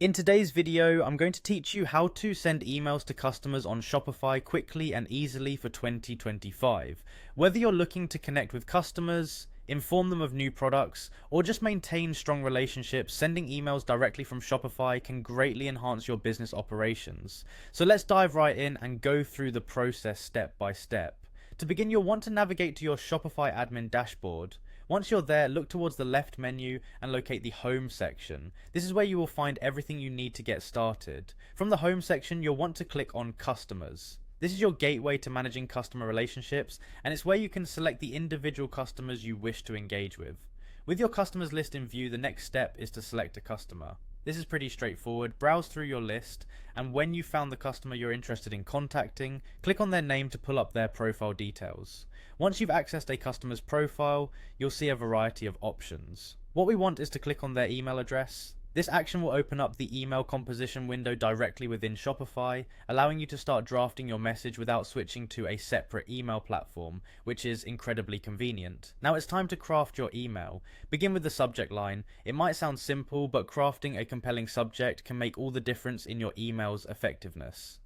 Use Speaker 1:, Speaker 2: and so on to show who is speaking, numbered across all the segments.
Speaker 1: In today's video, I'm going to teach you how to send emails to customers on Shopify quickly and easily for 2025. Whether you're looking to connect with customers, inform them of new products, or just maintain strong relationships, sending emails directly from Shopify can greatly enhance your business operations. So let's dive right in and go through the process step by step. To begin, you'll want to navigate to your Shopify admin dashboard. Once you're there, look towards the left menu and locate the Home section. This is where you will find everything you need to get started. From the Home section, you'll want to click on Customers. This is your gateway to managing customer relationships, and it's where you can select the individual customers you wish to engage with. With your customers list in view, the next step is to select a customer. This is pretty straightforward. Browse through your list, and when you found the customer you're interested in contacting, click on their name to pull up their profile details. Once you've accessed a customer's profile, you'll see a variety of options. What we want is to click on their email address. This action will open up the email composition window directly within Shopify, allowing you to start drafting your message without switching to a separate email platform, which is incredibly convenient. Now it's time to craft your email. Begin with the subject line. It might sound simple, but crafting a compelling subject can make all the difference in your email's effectiveness.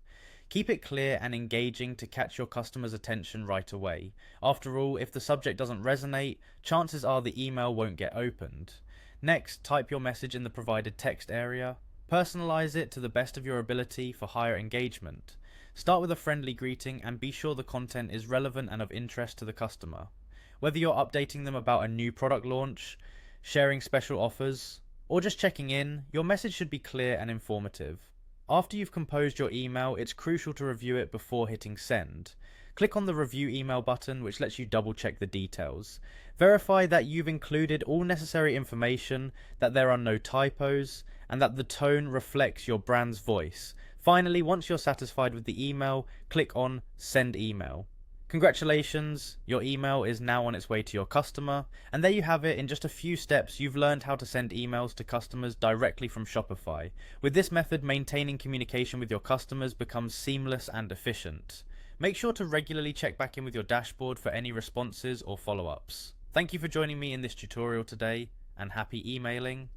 Speaker 1: Keep it clear and engaging to catch your customer's attention right away. After all, if the subject doesn't resonate, chances are the email won't get opened. Next, type your message in the provided text area. Personalize it to the best of your ability for higher engagement. Start with a friendly greeting and be sure the content is relevant and of interest to the customer. Whether you're updating them about a new product launch, sharing special offers, or just checking in, your message should be clear and informative. After you've composed your email, it's crucial to review it before hitting send. Click on the review email button, which lets you double check the details. Verify that you've included all necessary information, that there are no typos, and that the tone reflects your brand's voice. Finally, once you're satisfied with the email, click on Send Email. Congratulations, your email is now on its way to your customer, and there you have it. In just a few steps, you've learned how to send emails to customers directly from Shopify. With this method, maintaining communication with your customers becomes seamless and efficient. Make sure to regularly check back in with your dashboard for any responses or follow-ups. Thank you for joining me in this tutorial today, and happy emailing.